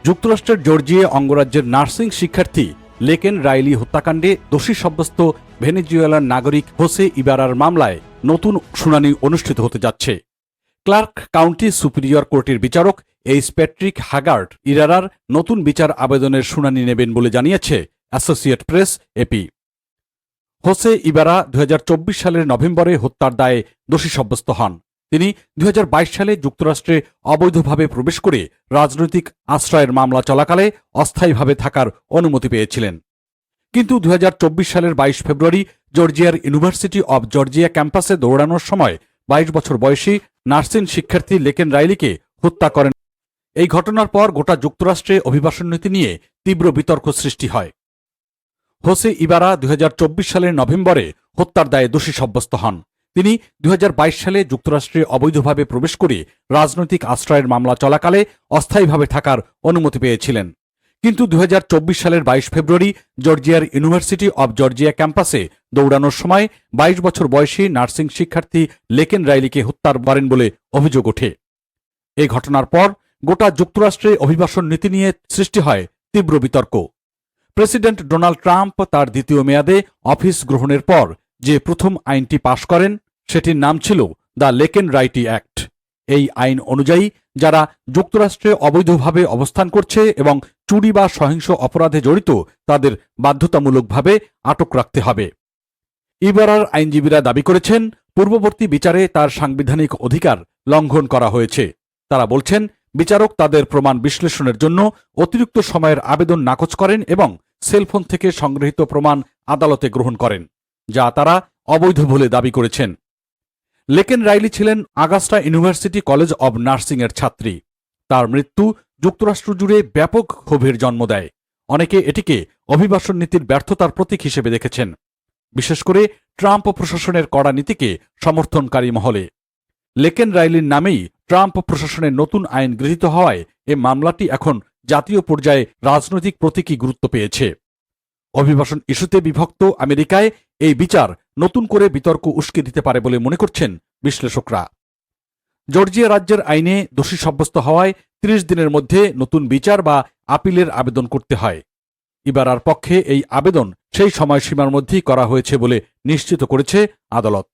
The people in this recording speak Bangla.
যুক্তরাষ্ট্রের জর্জিয়া অঙ্গরাজ্যের নার্সিং শিক্ষার্থী লেকেন রাইলি হত্যাকাণ্ডে দোষী সাব্যস্ত ভেনেজুয়েলার নাগরিক হোসে ইবারার মামলায় নতুন শুনানি অনুষ্ঠিত হতে যাচ্ছে। ক্লার্ক কাউন্টি সুপিরিয়র কোর্টের বিচারক এইচ প্যাট্রিক হাগার্ড ইরারার নতুন বিচার আবেদনের শুনানি নেবেন বলে জানিয়েছে অ্যাসোসিয়েট প্রেস এপি। হোসে ইবারা 2024 সালের নভেম্বরে হত্যার দায়ে দোষী সাব্যস্ত হন। তিনি 2022 সালে যুক্তরাষ্ট্রে অবৈধভাবে প্রবেশ করে রাজনৈতিক আশ্রয়ের মামলা চলাকালে অস্থায়ীভাবে থাকার অনুমতি পেয়েছিলেন। কিন্তু 2024 সালের 22 ফেব্রুয়ারি জর্জিয়ার ইউনিভার্সিটি অব জর্জিয়া ক্যাম্পাসে দৌড়ানোর সময় 22 বছর বয়সী নার্সিং শিক্ষার্থী লেকেন রাইলিকে হত্যা করেন। এই ঘটনার পর গোটা যুক্তরাষ্ট্রে অভিবাসন নীতি নিয়ে তীব্র বিতর্ক সৃষ্টি হয়। হোসে ইবারা 2024 সালের নভেম্বরে হত্যার দায়ে দোষী সাব্যস্ত হন। তিনি 2022 সালে যুক্তরাষ্ট্রে অবৈধভাবে প্রবেশ করে রাজনৈতিক আশ্রয়ের মামলা চলাকালে অস্থায়ীভাবে থাকার অনুমতি পেয়েছিলেন। কিন্তু 2024 সালের 22 ফেব্রুয়ারি জর্জিয়ার ইউনিভার্সিটি অব জর্জিয়া ক্যাম্পাসে দৌড়ানোর সময় 22 বছর বয়সী নার্সিং শিক্ষার্থী লেকেন রাইলিকে হত্যা করেন বলে অভিযোগ ওঠে। এই ঘটনার পর গোটা যুক্তরাষ্ট্রে অভিবাসন নীতি নিয়ে সৃষ্টি হয় তীব্র বিতর্ক। প্রেসিডেন্ট ডোনাল্ড ট্রাম্প তার দ্বিতীয় মেয়াদে অফিস গ্রহণের পর যে প্রথম আইনটি পাশ করেন সেটির নাম ছিল দ্য লেকেন রাইলি অ্যাক্ট। এই আইন অনুযায়ী যারা যুক্তরাষ্ট্রে অবৈধভাবে অবস্থান করছে এবং চুরি বা সহিংস অপরাধে জড়িত তাদের বাধ্যতামূলকভাবে আটক রাখতে হবে। ইবারার আইনজীবীরা দাবি করেছেন পূর্ববর্তী বিচারে তার সাংবিধানিক অধিকার লঙ্ঘন করা হয়েছে। তারা বলছেন বিচারক তাদের প্রমাণ বিশ্লেষণের জন্য অতিরিক্ত সময়ের আবেদন নাকচ করেন এবং সেলফোন থেকে সংগৃহীত প্রমাণ আদালতে গ্রহণ করেন, যা তারা অবৈধ বলে দাবি করেছেন। লেকেন রাইলি ছিলেন আগাস্টা ইউনিভার্সিটি কলেজ অব নার্সিং এর ছাত্রী। তার মৃত্যু যুক্তরাষ্ট্র জুড়ে ব্যাপক ক্ষোভের জন্ম দেয়। অনেকে এটিকে অভিবাসন নীতির ব্যর্থতার প্রতীক হিসেবে দেখেছেন, বিশেষ করে ট্রাম্প প্রশাসনের কড়া নীতিকে সমর্থনকারী মহলে। লেকেন রাইলির নামেই ট্রাম্প প্রশাসনের নতুন আইন গৃহীত হওয়ায় এ মামলাটি এখন জাতীয় পর্যায়ে রাজনৈতিক প্রতীকী গুরুত্ব পেয়েছে। অভিবাসন ইস্যুতে বিভক্ত আমেরিকায় এই বিচার নতুন করে বিতর্ক উস্কে দিতে পারে বলে মনে করছেন বিশ্লেষকরা। জর্জিয়া রাজ্যের আইনে দোষী সাব্যস্ত হওয়ায় 30 দিনের মধ্যে নতুন বিচার বা আপিলের আবেদন করতে হয়। ইবারার পক্ষে এই আবেদন সেই সময়সীমার মধ্যেই করা হয়েছে বলে নিশ্চিত করেছে আদালত।